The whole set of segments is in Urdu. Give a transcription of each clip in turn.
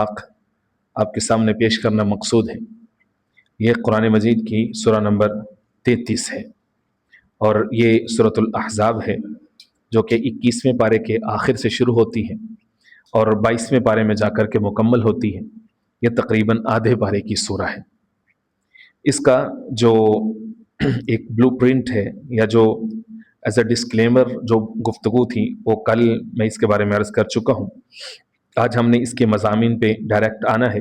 آپ کے سامنے پیش کرنا مقصود ہے۔ یہ قرآن مجید کی سورہ نمبر 33 ہے، اور یہ سورۃ الاحزاب ہے جو کہ 21ویں پارے کے آخر سے شروع ہوتی ہے اور 22ویں پارے میں جا کر کے مکمل ہوتی ہے۔ یہ تقریباً آدھے پارے کی سورہ ہے۔ اس کا جو ایک بلو پرنٹ ہے، یا جو ایز اے ڈسکلیمر جو گفتگو تھی، وہ کل میں اس کے بارے میں عرض کر چکا ہوں۔ آج ہم نے اس کے مضامین پہ ڈائریکٹ آنا ہے۔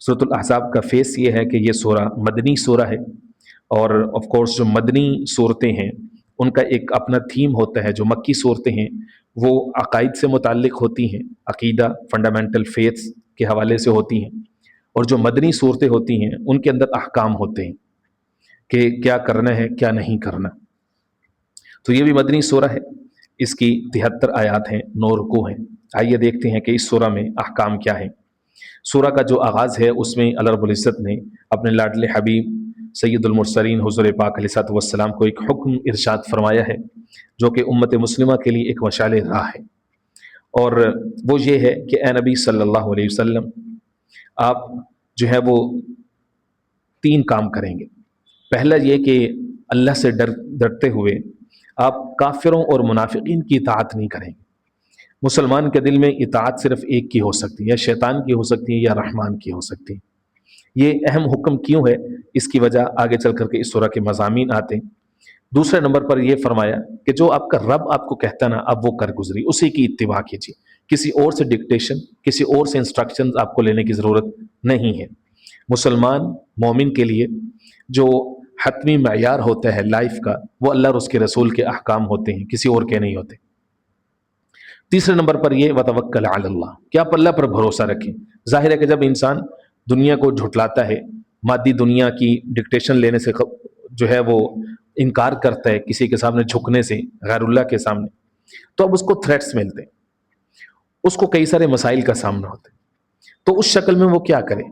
سورۃ الاحزاب کا فیس یہ ہے کہ یہ سورہ مدنی سورہ ہے، اور آف کورس جو مدنی صورتیں ہیں ان کا ایک اپنا تھیم ہوتا ہے۔ جو مکی صورتیں ہیں وہ عقائد سے متعلق ہوتی ہیں، عقیدہ، فنڈامنٹل فیتھس کے حوالے سے ہوتی ہیں، اور جو مدنی صورتیں ہوتی ہیں ان کے اندر احکام ہوتے ہیں کہ کیا کرنا ہے کیا نہیں کرنا۔ تو یہ بھی مدنی سورہ ہے، اس کی 73 آیات ہیں، 9 رکوع ہیں۔ آئیے دیکھتے ہیں کہ اس سورہ میں احکام کیا ہیں۔ سورہ کا جو آغاز ہے اس میں اللہ رب العزت نے اپنے لاڈلے حبیب سید المرسلین حضور پاک علیہ الصلوۃ والسلام کو ایک حکم ارشاد فرمایا ہے جو کہ امت مسلمہ کے لیے ایک مشعل راہ ہے، اور وہ یہ ہے کہ اے نبی صلی اللہ علیہ وسلم، آپ جو ہے وہ 3 کام کریں گے۔ پہلا یہ کہ اللہ سے ڈرتے ہوئے آپ کافروں اور منافقین کی اطاعت نہیں کریں گے۔ مسلمان کے دل میں اطاعت صرف ایک کی ہو سکتی ہے، یا شیطان کی ہو سکتی ہے یا رحمان کی ہو سکتی ہے۔ یہ اہم حکم کیوں ہے، اس کی وجہ آگے چل کر کے اس سورہ کے مضامین آتے ہیں۔ دوسرے نمبر پر یہ فرمایا کہ جو آپ کا رب آپ کو کہتا نا، اب وہ کر گزری، اسی کی اتباع کیجیے۔ کسی اور سے ڈکٹیشن، کسی اور سے انسٹرکشن آپ کو لینے کی ضرورت نہیں ہے۔ مسلمان مومن کے لیے جو حتمی معیار ہوتا ہے لائف کا، وہ اللہ اور اس کے رسول کے احکام ہوتے ہیں، کسی اور کے نہیں ہوتے۔ تیسرے نمبر پر یہ وتوکل علی اللہ، کہ آپ اللہ پر بھروسہ رکھیں۔ ظاہر ہے کہ جب انسان دنیا کو جھٹلاتا ہے، مادی دنیا کی ڈکٹیشن لینے سے جو ہے وہ انکار کرتا ہے، کسی کے سامنے جھکنے سے، غیر اللہ کے سامنے، تو اب اس کو تھریٹس ملتے ہیں، اس کو کئی سارے مسائل کا سامنا ہوتا ہے۔ تو اس شکل میں وہ کیا کرے؟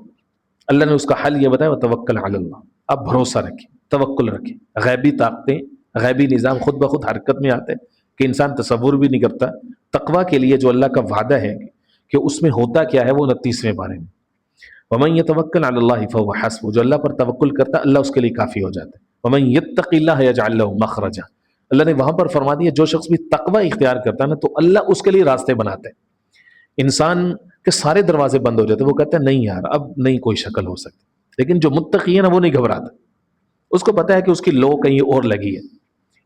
اللہ نے اس کا حل یہ بتایا، وتوکل علی اللہ، آپ بھروسہ رکھیں، توکل رکھیں۔ غیبی طاقتیں، غیبی نظام خود بخود حرکت میں آتے ہیں کہ انسان تصور بھی نہیں کرتا۔ تقویٰ کے لیے جو اللہ کا وعدہ ہے کہ اس میں ہوتا کیا ہے، وہ 29ویں پارے میں، وَمَن يَتَوَكَّلْ عَلَى اللَّهِ فَهُوَ حَسْبُهُ، جو اللہ پر توکل کرتا ہے اللہ اس کے لیے کافی ہو جاتا ہے۔ وَمَن يَتَّقِ اللَّهَ يَجْعَلْ لَهُ مَخْرَجًا، اللہ نے وہاں پر فرما دیا جو شخص بھی تقوی اختیار کرتا ہے نا، تو اللہ اس کے لیے راستے بناتے ہیں۔ انسان کے سارے دروازے بند ہو جاتے ہیں، وہ کہتا ہے نہیں یار اب نہیں کوئی شکل ہو سکتی، لیکن جو متقی ہے نا وہ نہیں گھبراتا، اس کو پتا ہے کہ اس کی لو کہیں اور لگی ہے۔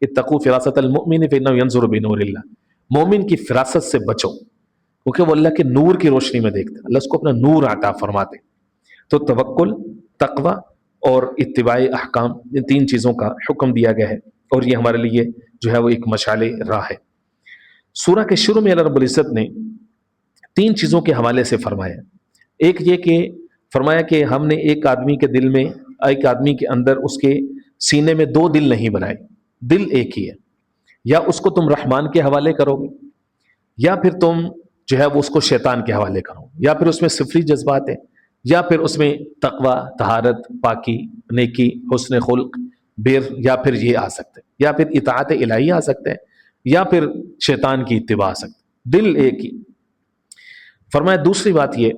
اتقوا فراست المؤمن فإنه ينظر بنور اللہ، مومن کی فراست سے بچو کیونکہ وہ اللہ کے نور کی روشنی میں دیکھتا ہے، اللہ اس کو اپنا نور عطا فرماتے۔ تو توکل، تقوی اور اتباع احکام، ان 3 چیزوں کا حکم دیا گیا ہے، اور یہ ہمارے لیے جو ہے وہ ایک مشعل راہ ہے۔ سورہ کے شروع میں اللہ رب العزت نے 3 چیزوں کے حوالے سے فرمایا۔ ایک یہ کہ فرمایا کہ ہم نے ایک آدمی کے دل میں، ایک آدمی کے اندر، اس کے سینے میں 2 دل نہیں بنائے، دل ایک ہی ہے۔ یا اس کو تم رحمان کے حوالے کرو گے، یا پھر تم جو ہے وہ اس کو شیطان کے حوالے کرو، یا پھر اس میں صفری جذبات ہیں، یا پھر اس میں تقوی، طہارت، پاکی، نیکی، حسن خلق، بر، یا پھر یہ آ سکتے ہیں، یا پھر اطاعت الہی آ سکتے ہیں، یا پھر شیطان کی اتباع آ سکتے ہیں۔ دل ایک ہی۔ فرمایا دوسری بات یہ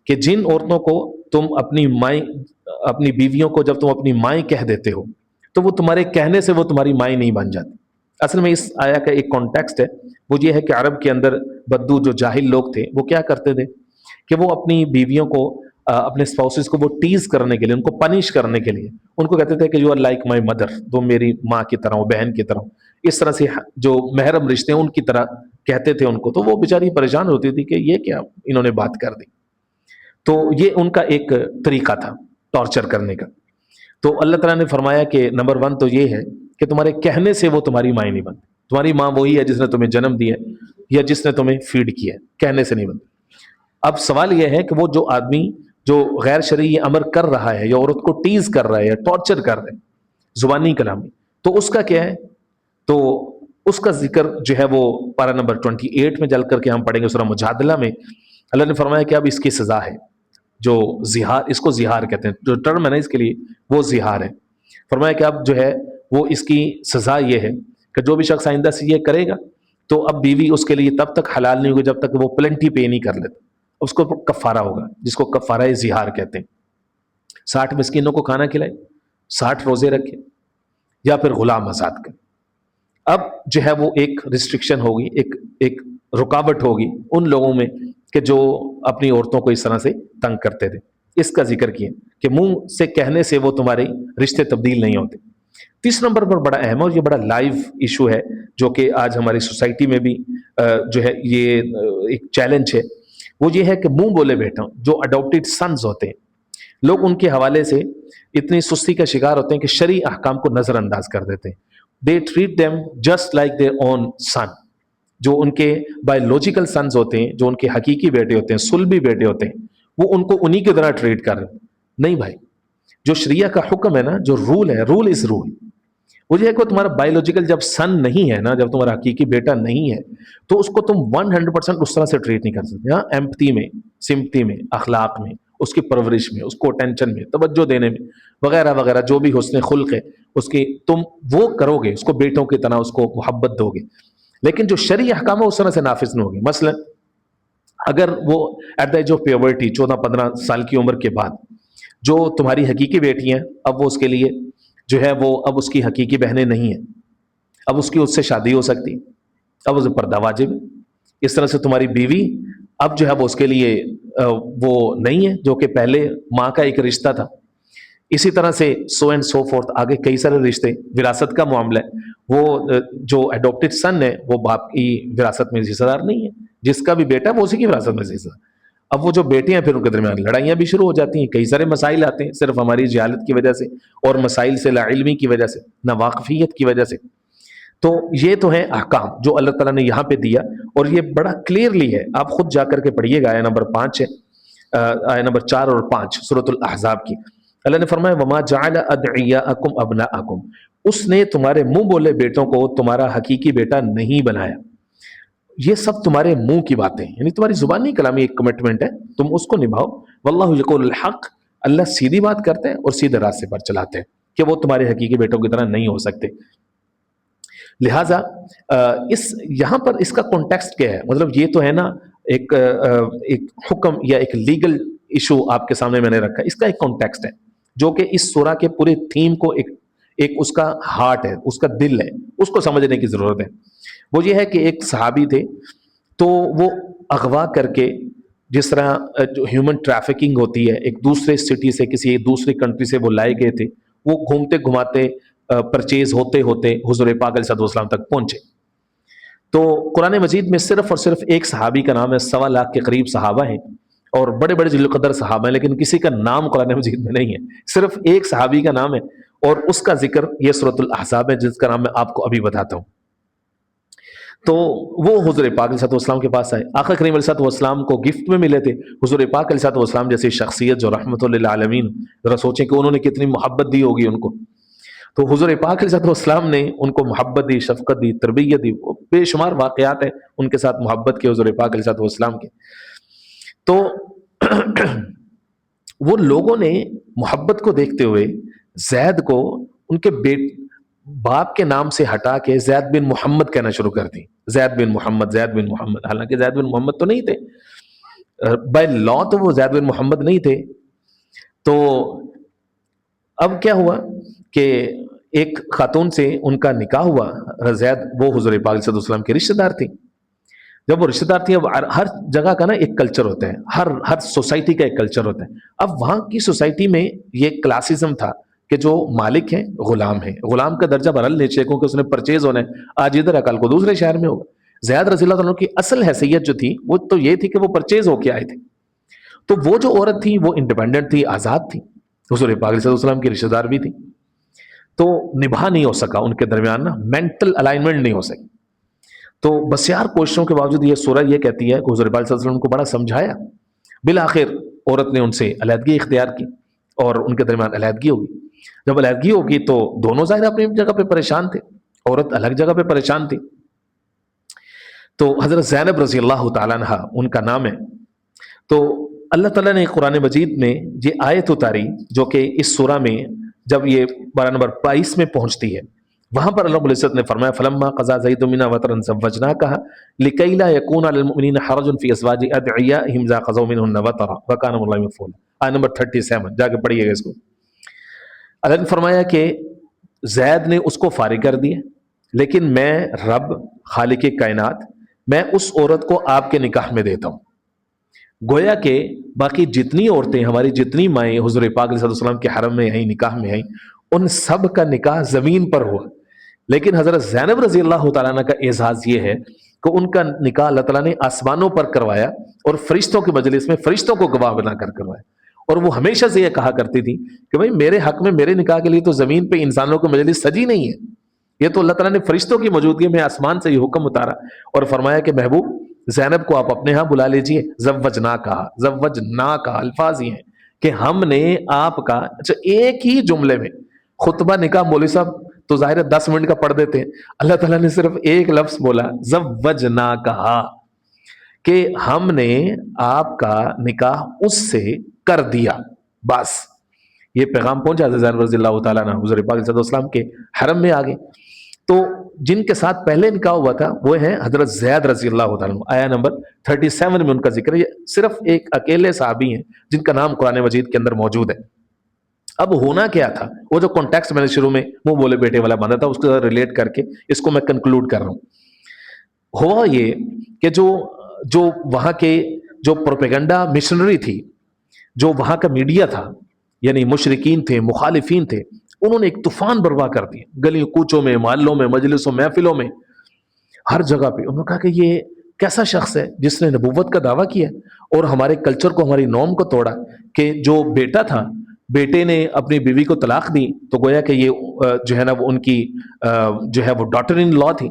کہ جن عورتوں کو تم اپنی مائیں، اپنی بیویوں کو جب تم اپنی مائیں کہہ دیتے ہو تو وہ تمہارے کہنے سے وہ تمہاری مائیں نہیں بن جاتی۔ اصل میں اس آیا کا ایک کانٹیکسٹ ہے، وہ یہ ہے کہ عرب کے اندر بدو جو جاہل لوگ تھے وہ کیا کرتے تھے کہ وہ اپنی بیویوں کو، اپنے اسپاؤسز کو وہ ٹیز کرنے کے لیے، ان کو پنش کرنے کے لیے ان کو کہتے تھے کہ you are like my mother, تم میری ماں کی طرح ہو، بہن کی طرح ہو۔ اس طرح سے جو محرم رشتے ہیں ان کی طرح کہتے تھے ان کو، تو وہ بیچاری پریشان ہوتی تھی کہ یہ کیا انہوں نے بات کر دی۔ تو یہ ان کا ایک طریقہ تھا ٹارچر کرنے کا۔ تو اللہ تعالیٰ نے فرمایا کہ نمبر 1 تو یہ ہے کہ تمہارے کہنے سے وہ تمہاری ماں نہیں بنتی۔ تمہاری ماں وہی ہے جس نے تمہیں جنم دیا یا جس نے تمہیں فیڈ کیا، کہنے سے نہیں بنتی۔ اب سوال یہ ہے کہ وہ جو آدمی جو غیر شرعی امر کر رہا ہے، یا عورت کو ٹیز کر رہا ہے یا ٹارچر کر رہا ہے زبانی کلامی، تو اس کا کیا ہے؟ تو اس کا ذکر جو ہے وہ پارہ نمبر 28 میں جل کر کے ہم پڑھیں گے، سورہ مجادلہ میں اللہ نے فرمایا کہ اب اس کی سزا ہے جو زہار، اس کو زہار کہتے ہیں، جو ٹرم ہے نا اس کے لیے وہ زہار ہے۔ فرمایا کہ اب جو ہے وہ اس کی سزا یہ ہے کہ جو بھی شخص آئندہ سے یہ کرے گا تو اب بیوی اس کے لیے تب تک حلال نہیں ہوگی جب تک وہ پلنٹی پے نہیں کر لیتا۔ اس کو کفارہ ہوگا، جس کو کفارہ زہار کہتے ہیں. 60 مسکینوں کو کھانا کھلائے، 60 روزے رکھے، یا پھر غلام آزاد کرے. اب جو ہے وہ ایک ریسٹرکشن ہوگی، ایک رکاوٹ ہوگی ان لوگوں میں کہ جو اپنی عورتوں کو اس طرح سے تنگ کرتے تھے. اس کا ذکر کیا کہ منہ سے کہنے سے وہ تمہارے رشتے تبدیل نہیں ہوتے. تیسرے نمبر پر بڑا اہم اور یہ بڑا لائیو ایشو ہے جو کہ آج ہماری سوسائٹی میں بھی جو ہے یہ ایک چیلنج ہے، وہ یہ ہے کہ منہ بولے بیٹا جو اڈاپٹیڈ سنز ہوتے ہیں، لوگ ان کے حوالے سے اتنی سستی کا شکار ہوتے ہیں کہ شرعی احکام کو نظر انداز کر دیتے ہیں. They treat them just like their own son. جو ان کے بایولوجیکل سنز ہوتے ہیں، جو ان کے حقیقی بیٹے ہوتے ہیں، سلبی بیٹے ہوتے ہیں، وہ ان کو انہی کی طرح ٹریٹ کر رہے ہیں. نہیں بھائی، جو شریعہ کا حکم ہے نا، جو رول ہے، رول از رول. وہ یہ ہے کہ تمہارا بایولوجیکل جب سن نہیں ہے نا، جب تمہارا حقیقی بیٹا نہیں ہے تو اس کو تم 100% اس طرح سے ٹریٹ نہیں کر سکتے. ہاں، ایمپتھی میں، سمپتی میں، اخلاق میں، اس کی پرورش میں، اس کو اٹینشن میں، توجہ دینے میں، وغیرہ وغیرہ، جو بھی حسن خلق ہے اس کی تم وہ کرو گے، اس کو بیٹوں کی طرح اس کو محبت دو گے. لیکن جو شرعی احکام ہے اس طرح سے نافذ نہیں ہوگی. مثلا اگر وہ at the age of puberty 14-15 سال کی عمر کے بعد جو تمہاری حقیقی بیٹی ہیں، اب وہ اس کے لیے جو ہے وہ اب اس کی حقیقی بہنیں نہیں ہیں، اب اس کی اس سے شادی ہو سکتی، اب اسے پردہ واجب ہے. اس طرح سے تمہاری بیوی اب جو ہے وہ اس کے لیے وہ نہیں ہے جو کہ پہلے ماں کا ایک رشتہ تھا. اسی طرح سے سو اینڈ سو فورتھ، آگے کئی سارے رشتے. وراثت کا معاملہ ہے، وہ جو اڈاپٹیڈ سن ہے وہ باپ کی وراثت میں حصہ دار نہیں ہے، جس کا بھی بیٹا وہ اسی کی وراثت میں حصہ دار. اب وہ جو بیٹے ہیں پھر ان کے درمیان لڑائیاں بھی شروع ہو جاتی ہیں، کئی سارے مسائل آتے ہیں صرف ہماری جہالت کی وجہ سے، اور مسائل سے لا علمی کی وجہ سے، ناواقفیت کی وجہ سے. تو یہ تو ہے احکام جو اللہ تعالیٰ نے یہاں پہ دیا، اور یہ بڑا کلیئرلی ہے. آپ خود جا کر کے پڑھیے گا، آیہ نمبر 5 ہے، آیہ نمبر 4 اور 5 سورۃ الاحزاب کی. اللہ نے فرمایا وما جعل ادعیاءکم ابناءکم، اس نے تمہارے منہ بولے بیٹوں کو تمہارا حقیقی بیٹا نہیں بنایا. یہ سب تمہارے منہ کی باتیں، یعنی تمہاری زبانی کلامی ایک کمٹمنٹ ہے، تم اس کو نبھاؤ. واللہ یقول الحق، اللہ سیدھی بات کرتے ہیں اور سیدھے راستے پر چلاتے ہیں کہ وہ تمہارے حقیقی بیٹوں کی طرح نہیں ہو سکتے. لہٰذا یہاں پر اس کا کانٹیکسٹ کیا ہے؟ مطلب یہ تو ہے نا ایک حکم یا ایک لیگل ایشو آپ کے سامنے میں نے رکھا. اس کا ایک کانٹیکسٹ ہے جو کہ اس سورہ کے پورے تھیم کو ایک اس کا ہارٹ ہے، اس کا دل ہے، اس کو سمجھنے کی ضرورت ہے. وہ یہ ہے کہ ایک صحابی تھے، تو وہ اغوا کر کے، جس طرح جو ہیومن ٹریفکنگ ہوتی ہے، ایک دوسرے سٹی سے کسی ایک دوسری کنٹری سے وہ لائے گئے تھے. وہ گھومتے گھماتے پرچیز ہوتے ہوتے حضور پاک علیہ السلام تک پہنچے. تو قرآن مجید میں صرف اور صرف ایک صحابی کا نام ہے، 1.25 لاکھ کے قریب صحابہ ہیں اور بڑے بڑے ذی القدر صحابہ ہیں، لیکن کسی کا نام قرآن مجید میں نہیں ہے. صرف ایک صحابی کا نام ہے اور اس کا ذکر یہ سورۃ الاحزاب ہے، جس کا نام میں آپ کو ابھی بتاتا ہوں. تو وہ حضور پاک علیہ السلام کے پاس آئے. آقا کریم علیہ السلام کو گفٹ میں ملے تھے. حضور پاک علیہ السلام جیسی شخصیت جو رحمت للعالمین، ذرا سوچیں کہ انہوں نے کتنی محبت دی ہوگی ان کو. تو حضور پاک علیہ السلام نے ان کو محبت دی، شفقت دی، تربیت دی. بے شمار واقعات ہیں ان کے ساتھ محبت کے حضور پاک علیہ السلام کے. تو وہ لوگوں نے محبت کو دیکھتے ہوئے زید کو ان کے باپ کے نام سے ہٹا کے زید بن محمد کہنا شروع کر دی. زید بن محمد، زید بن محمد. حالانکہ زید بن محمد تو نہیں تھے، بائی لا تو وہ زید بن محمد نہیں تھے. تو اب کیا ہوا کہ ایک خاتون سے ان کا نکاح ہوا. زید وہ حضور پاک علیہ السلام کے رشتہ دار تھی. جب وہ رشتہ دار تھی، اب ہر جگہ کا نا ایک کلچر ہوتا ہے، ہر سوسائٹی کا ایک کلچر ہوتا ہے. اب وہاں کی سوسائٹی میں یہ کلاسزم تھا کہ جو مالک ہیں غلام ہیں، غلام کا درجہ بہرحال نیچے، کیونکہ اس نے پرچیز ہونا ہے، آج ادھر ہے کل کو دوسرے شہر میں ہوگا. زید رضی اللہ عنہ کی اصل حیثیت جو تھی وہ تو یہ تھی کہ وہ پرچیز ہو کے آئے تھے. تو وہ جو عورت تھی وہ انڈیپینڈنٹ تھی، آزاد تھی، حضور پاک علیہ السلام کی رشتہ دار بھی تھی. تو نبھا نہیں ہو سکا ان کے درمیان نا مینٹل الائنمنٹ نہیں ہو سکی. تو بسیار کوششوں کے باوجود یہ سورہ یہ کہتی ہے کہ حضور پاک صلی اللہ علیہ وسلم کو بڑا سمجھایا. بالآخر عورت نے ان سے علیحدگی اختیار کی اور ان کے درمیان علیحدگی ہوگی. جب علیحدگی ہوگی تو دونوں ظاہر اپنی جگہ پہ پریشان تھے، عورت الگ جگہ پہ پریشان تھی. تو حضرت زینب رضی اللہ تعالیٰ عنہ ان کا نام ہے. تو اللہ تعالیٰ نے قرآن مجید میں یہ آیت اتاری جو کہ اس سورہ میں جب یہ پارہ نمبر 22 میں پہنچتی ہے وہاں پر اللہ رب العزت نے فرمایا فلما قضا زید منا وطرا زوجناکها لکی لا یکون علی المؤمنین حرج فی ازواج ادعیائهم اذا قضوا منهن وطرا وکان اللہ مفعولا. آیت نمبر 37 جا کے پڑھیے گا اس کو. اللہ نے فرمایا کہ زید نے اس کو فارغ کر دیا، لیکن میں رب خالق کائنات میں اس عورت کو آپ کے نکاح میں دیتا ہوں. گویا کہ باقی جتنی عورتیں ہماری جتنی مائیں حضور پاک علیہ السلام کے حرم میں آئیں نکاح میں آئیں ان سب کا نکاح زمین پر ہوا، لیکن حضرت زینب رضی اللہ تعالیٰ عنہ کا اعزاز یہ ہے کہ ان کا نکاح اللہ تعالیٰ نے آسمانوں پر کروایا اور فرشتوں کے مجلس میں فرشتوں کو گواہ بنا کر کروایا. اور وہ ہمیشہ سے یہ کہا کرتی تھی کہ بھائی میرے حق میں میرے نکاح کے لیے تو زمین پہ انسانوں کی مجلس سجی نہیں ہے، یہ تو اللہ تعالیٰ نے فرشتوں کی موجودگی میں آسمان سے یہ حکم اتارا اور فرمایا کہ محبوب زینب کو آپ اپنے ہاں بلا لیجئے. زوجنا کا الفاظ یہ ہیں کہ ہم نے آپ کا اچھا ایک ہی جملے میں خطبہ نکاح مولوی صاحب تو ظاہر ہے 10 منٹ کا پڑھ دیتے ہیں، اللہ تعالیٰ نے صرف ایک لفظ بولا زوجنا کا کہ ہم نے آپ کا نکاح اس سے کر دیا. بس یہ پیغام پہنچا حضرت زینب رضی اللہ تعالیٰ عنہ حضور پاک صلی اللہ علیہ وسلم کے حرم میں آگے. تو جن کے ساتھ پہلے نکاح ہوا تھا وہ ہیں حضرت زید رضی اللہ تعالیٰ عنہ. آیا نمبر 37 میں ان کا ذکر ہے. یہ صرف ایک اکیلے صحابی ہیں جن کا نام قرآن مجید کے اندر موجود ہے. اب ہونا کیا تھا، وہ جو کانٹیکسٹ میں نے شروع میں منہ بولے بیٹے والا باندھا تھا اس کے ساتھ ریلیٹ کر کے اس کو میں کنکلوڈ کر رہا ہوں. ہوا یہ کہ جو وہاں کے جو پروپیگنڈا مشنری تھی، جو وہاں کا میڈیا تھا، یعنی مشرکین تھے، مخالفین تھے، انہوں نے ایک طوفان برپا کر دیا گلیوں کوچوں میں، محلوں میں، مجلسوں، محفلوں میں، ہر جگہ پہ. انہوں نے کہا کہ یہ کیسا شخص ہے جس نے نبوت کا دعویٰ کیا اور ہمارے کلچر کو، ہماری نارم کو توڑا کہ جو بیٹا تھا بیٹے نے اپنی بیوی کو طلاق دی تو گویا کہ یہ جو ہے نا وہ ان کی جو ہے وہ ڈاٹر ان لا تھی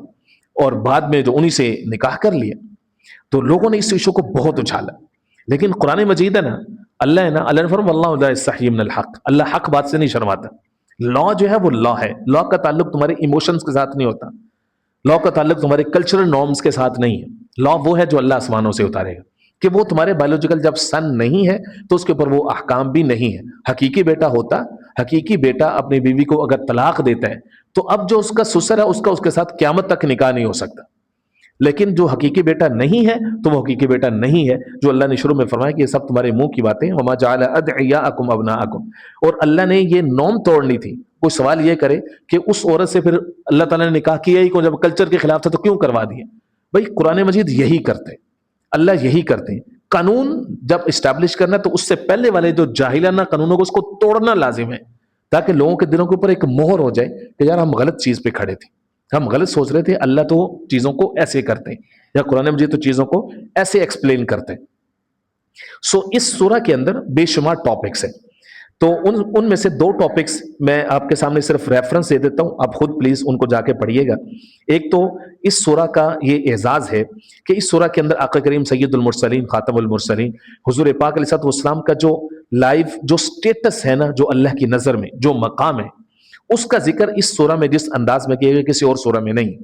اور بعد میں جو انہی سے نکاح کر لیا. تو لوگوں نے اس ایشو کو بہت اچھالا. لیکن قرآن مجید ہے نا، اللہ نے فرمایا واللہ لا یستحیی من الحق، اللہ حق بات سے نہیں شرماتا. لا جو ہے وہ لا ہے، لا کا تعلق تمہارے ایموشنز کے ساتھ نہیں ہوتا، لا کا تعلق تمہارے کلچرل نارمز کے ساتھ نہیں ہے. لا وہ ہے جو اللہ آسمانوں سے اتارے گا کہ وہ تمہارے بایولوجیکل جب سن نہیں ہے تو اس کے اوپر وہ احکام بھی نہیں ہے. حقیقی بیٹا ہوتا، حقیقی بیٹا اپنی بیوی کو اگر طلاق دیتا ہے تو اب جو اس کا سسر ہے اس کے ساتھ قیامت تک نکاح نہیں ہو سکتا. لیکن جو حقیقی بیٹا نہیں ہے تو وہ حقیقی بیٹا نہیں ہے، جو اللہ نے شروع میں فرمایا کہ یہ سب تمہارے منہ کی باتیں. وما جعل ادعیاءکم ابناءکم، اور اللہ نے یہ نوم توڑنی تھی. کوئی سوال یہ کرے کہ اس عورت سے پھر اللہ تعالیٰ نے نکاح کیا ہی کیوں، جب کلچر کے خلاف تھا تو کیوں کروا دیا؟ بھائی قرآن مجید یہی کرتے، اللہ یہی کرتے ہیں. قانون جب اسٹیبلش کرنا تو اس سے پہلے والے جو جاہلانہ قانونوں کو اس کو توڑنا لازم ہے، تاکہ لوگوں کے دلوں کے اوپر ایک مہر ہو جائے کہ یار ہم غلط چیز پہ کھڑے تھے، ہم غلط سوچ رہے تھے، اللہ تو چیزوں کو ایسے کرتے ہیں یا قرآن مجید تو چیزوں کو ایسے ایکسپلین کرتے ہیں. سو اس سورہ کے اندر بے شمار ٹاپکس ہیں. تو ان میں سے 2 ٹاپکس میں آپ کے سامنے صرف ریفرنس دے دیتا ہوں، آپ خود پلیز ان کو جا کے پڑھیے گا. ایک تو اس سورہ کا یہ اعزاز ہے کہ اس سورہ کے اندر آقا کریم سید المرسلین خاتم المرسلین حضور پاک علیہ السلام کا جو لائف جو سٹیٹس ہے نا، جو اللہ کی نظر میں جو مقام ہے، اس کا ذکر اس سورہ میں جس انداز میں کیا گیا کسی اور سورہ میں نہیں.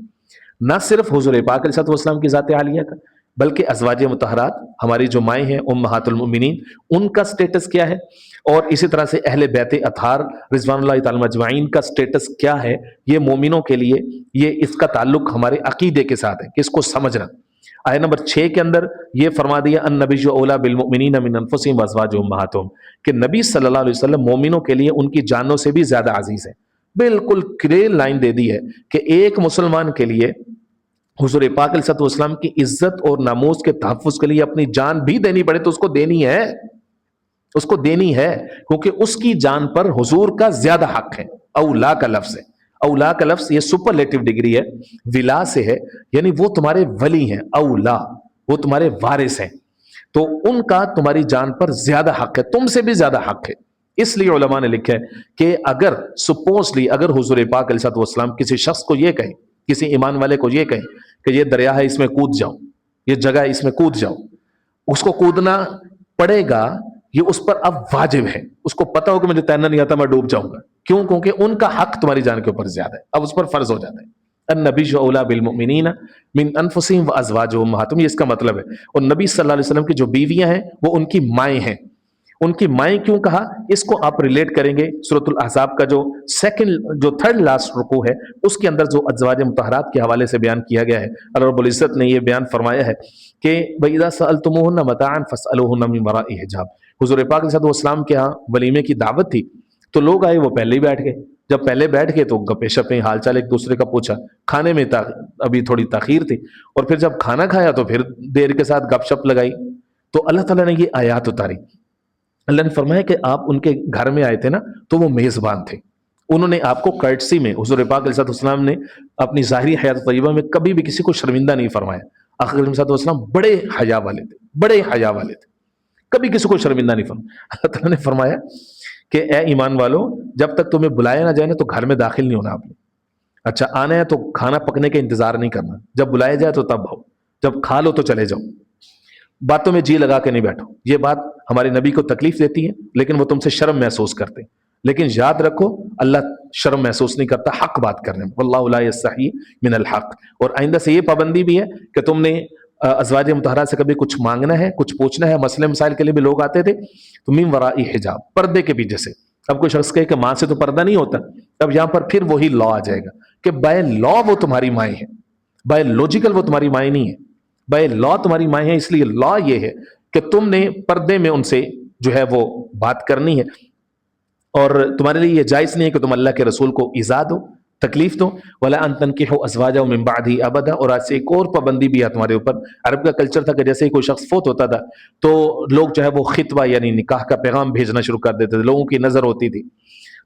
نہ صرف حضور پاک علیہ السلام کی ذات عالیہ کا، بلکہ ازواج مطہرات ہماری جو مائیں ہیں امہات المؤمنین ان کا سٹیٹس کیا ہے، اور اسی طرح سے اہل بیت اطہار رضوان اللہ تعالی اجمعین کا سٹیٹس کیا ہے. یہ مومنوں کے لیے یہ اس کا تعلق ہمارے عقیدے کے ساتھ ہے کہ اس کو سمجھنا. آیت نمبر 6 کے اندر یہ فرما دیا النبی اولی بالمؤمنین من انفسہم وازواجہم امہاتہم، کہ نبی صلی اللہ علیہ وسلم مومنوں کے لیے ان کی جانوں سے بھی زیادہ عزیز ہے. بالکل کلیئر لائن دے دی ہے کہ ایک مسلمان کے لیے حضور پاک علیہ السلام کی عزت اور ناموس کے تحفظ کے لیے اپنی جان بھی دینی پڑے تو اس کو دینی ہے، اس کو دینی ہے، کیونکہ اس کی جان پر حضور کا زیادہ حق ہے. اولا کا لفظ ہے، اولا کا لفظ یہ سپرلیٹو ڈگری ہے، ولا سے ہے، یعنی وہ تمہارے ولی ہیں. اولا وہ تمہارے وارث ہیں، تو ان کا تمہاری جان پر زیادہ حق ہے، تم سے بھی زیادہ حق ہے. اس لیے علماء نے لکھا ہے کہ اگر سپوزلی اگر حضور پاک علیہ السلام کسی شخص کو یہ کہیں، کسی ایمان والے کو یہ کہیں کہ یہ دریا ہے اس میں کود جاؤ، یہ جگہ ہے اس میں کود جاؤ، اس کو کودنا پڑے گا، یہ اس پر اب واجب ہے. اس کو پتا ہو کہ مجھے تیرنا نہیں آتا میں ڈوب جاؤں گا، کیوں؟ کیونکہ ان کا حق تمہاری جان کے اوپر زیادہ ہے، اب اس پر فرض ہو جاتا ہے. النبی اولی بالمؤمنین من انفسہم وازواجہم امہاتہم، یہ اس کا مطلب ہے. اور نبی صلی اللہ علیہ وسلم کی جو بیویاں ہیں وہ ان کی مائیں ہیں، ان کی مائیں کیوں کہا؟ اس کو آپ ریلیٹ کریں گے سورۃ الاحزاب کا جو تھرڈ لاسٹ رکوع ہے، اس کے اندر جو ازواج مطہرات کے حوالے سے بیان کیا گیا ہے۔ اللہ رب العزت نے یہ بیان فرمایا ہے کہ وَإِذَا سَأَلْتُمُوهُنَّ مَتَاعًا فَاسْأَلُوهُنَّ مِن وَرَاءِ حِجَابٍ۔ حضور پاک علیہ السلام کے ہاں ولیمے کی دعوت تھی تو لوگ آئے، وہ پہلے ہی بیٹھ گئے۔ جب پہلے بیٹھ گئے تو گپے شپیں حال چال ایک دوسرے کا پوچھا، کھانے میں ابھی تھوڑی تاخیر تھی، اور پھر جب کھانا کھایا تو پھر دیر کے ساتھ گپ شپ لگائی۔ تو اللہ تعالیٰ نے یہ آیات اتاری۔ اللہ نے فرمایا کہ آپ ان کے گھر میں آئے تھے نا تو وہ میزبان تھے، انہوں نے آپ کو کرٹسی میں، حضور پاک علیہ السلام نے اپنی ظاہری حیات طیبہ میں کبھی بھی کسی کو شرمندہ نہیں فرمایا۔ آقا علیہ السلام بڑے حیا والے تھے، بڑے حیا والے تھے، کبھی کسی کو شرمندہ نہیں فرمایا۔ اللہ تعالیٰ نے فرمایا کہ اے ایمان والو، جب تک تمہیں بلایا نہ جائے نا تو گھر میں داخل نہیں ہونا آپ نے۔ اچھا آنا ہے تو کھانا پکنے کا انتظار نہیں کرنا، جب بلایا جائے تو تب آؤ، جب کھا لو تو چلے جاؤ، باتوں میں جی لگا کے نہیں بیٹھو۔ یہ بات ہمارے نبی کو تکلیف دیتی ہے، لیکن وہ تم سے شرم محسوس کرتے ہیں، لیکن یاد رکھو اللہ شرم محسوس نہیں کرتا حق بات کرنے میں، واللہ لا یستحی من الحق۔ اور آئندہ سے یہ پابندی بھی ہے کہ تم نے ازواج مطہرات سے کبھی کچھ مانگنا ہے، کچھ پوچھنا ہے، مسئلے مسائل کے لیے بھی لوگ آتے تھے تو من وراء حجاب، پردے کے پیچھے سے۔ اب کوئی شخص کہے کہ ماں سے تو پردہ نہیں ہوتا، اب یہاں پر پھر وہی لا آ جائے گا کہ بائی لا وہ تمہاری مائیں ہیں، بائی لوجیکل وہ تمہاری مائیں نہیں ہے، بائی لا تمہاری مائیں ہیں، اس لیے لا یہ ہے کہ تم نے پردے میں ان سے جو ہے وہ بات کرنی ہے، اور تمہارے لیے یہ جائز نہیں ہے کہ تم اللہ کے رسول کو ایذا دو، تکلیف دو۔ وَلَا أَن تَنكِحُوا أَزْوَاجَهُ مِن بَعْدِهِ أَبَدًا، اور آج سے ایک اور پابندی بھی ہے تمہارے اوپر۔ عرب کا کلچر تھا کہ جیسے ہی کوئی شخص فوت ہوتا تھا تو لوگ جو ہے وہ خطبہ یعنی نکاح کا پیغام بھیجنا شروع کر دیتے تھے، لوگوں کی نظر ہوتی تھی۔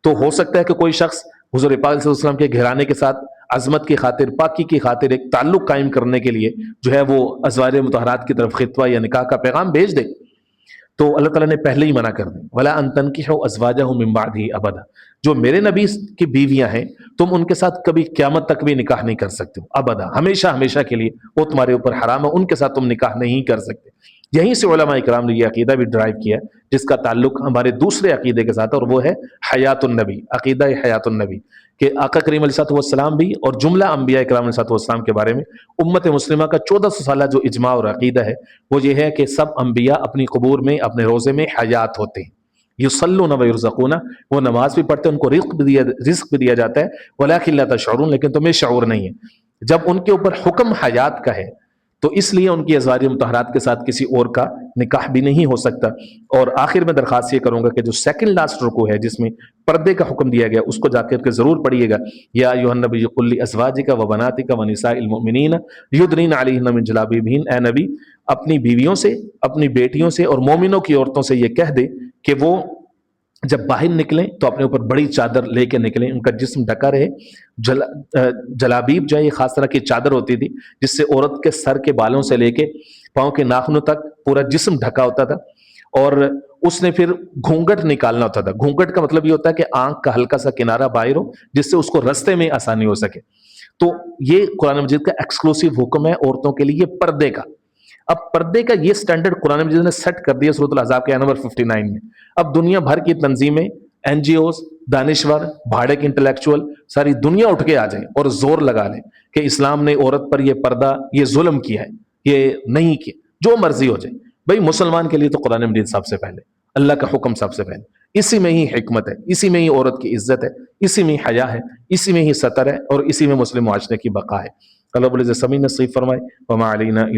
تو ہو سکتا ہے کہ کوئی شخص حضور پاک صلی اللہ علیہ وسلم کے گھرانے کے ساتھ عظمت کی خاطر، پاکی کی خاطر ایک تعلق قائم کرنے کے لیے جو ہے وہ ازواج مطہرات کی طرف خطبہ یا نکاح کا پیغام بھیج دے، تو اللہ تعالیٰ نے پہلے ہی منع کر دی، وَلَا أَن تَنكِحُوا أَزْوَاجَهُ مِن بَعْدِهِ أَبَدًا، جو میرے نبی کی بیویاں ہیں تم ان کے ساتھ کبھی قیامت تک بھی نکاح نہیں کر سکتے ہو، ابدا، ہمیشہ ہمیشہ کے لیے وہ تمہارے اوپر حرام ہے، ان کے ساتھ تم نکاح نہیں کر سکتے۔ یہیں سے علماء اکرام نے یہ عقیدہ بھی ڈرائیو کیا جس کا تعلق ہمارے دوسرے عقیدے کے ساتھ، اور وہ ہے حیات النبی، عقیدہ حیات النبی، کہ آقا کریم علیہ السلام بھی اور جملہ انبیاء کرام علیہ السلام کے بارے میں امت مسلمہ کا 1400 سالہ جو اجماع اور عقیدہ ہے وہ یہ ہے کہ سب انبیاء اپنی قبور میں، اپنے روزے میں حیات ہوتے ہیں، یصلون و یرزقون، وہ نماز بھی پڑھتے ہیں، ان کو رزق بھی دیا جاتا ہے، ولکن لا تشعرون، لیکن تمہیں شعور نہیں ہے۔ جب ان کے اوپر حکم حیات کا ہے تو اس لیے ان کی ازواج مطہرات کے ساتھ کسی اور کا نکاح بھی نہیں ہو سکتا۔ اور آخر میں درخواست یہ کروں گا کہ جو سیکنڈ لاسٹ رکوع ہے جس میں پردے کا حکم دیا گیا اس کو جا کر کے ضرور پڑھیے گا۔ یا ایھا النبی قل لازواجک وبناتک ونساء المؤمنین یدنین علیہن من جلابیبہن، اے نبی اپنی بیویوں سے، اپنی بیٹیوں سے اور مومنوں کی عورتوں سے یہ کہہ دے کہ وہ جب باہر نکلیں تو اپنے اوپر بڑی چادر لے کے نکلیں، ان کا جسم ڈھکا رہے۔ جلابیب جو ہے یہ خاص طرح کی چادر ہوتی تھی جس سے عورت کے سر کے بالوں سے لے کے پاؤں کے ناخنوں تک پورا جسم ڈھکا ہوتا تھا، اور اس نے پھر گھونگھٹ نکالنا ہوتا تھا۔ گھونگھٹ کا مطلب یہ ہوتا ہے کہ آنکھ کا ہلکا سا کنارہ باہر ہو جس سے اس کو رستے میں آسانی ہو سکے۔ تو یہ قرآن مجید کا ایکسکلوسیو حکم ہے عورتوں کے لیے پردے کا۔ اب پردے کا یہ سٹینڈرڈ قرآن مجید نے سیٹ کر دیا سورۃ الاحزاب کے آیت نمبر 59 میں۔ اب دنیا بھر کی تنظیمیں، این جی اوز، دانشور، بھاڑے کے انٹلیکچوئل، ساری دنیا اٹھ کے آ جائے اور زور لگا لے کہ اسلام نے عورت پر یہ پردہ، یہ ظلم کیا ہے، یہ نہیں کیا، جو مرضی ہو جائے۔ بھائی مسلمان کے لیے تو قرآن مجید سب سے پہلے، اللہ کا حکم سب سے پہلے، اسی میں ہی حکمت ہے، اسی میں ہی عورت کی عزت ہے، اسی میں ہی حیا ہے، اسی میں ہی ستر ہے، اور اسی میں مسلم معاشرے کی بقا ہے۔ اللہ رب العزت سمجھ نصیب فرمائے۔ وما علینا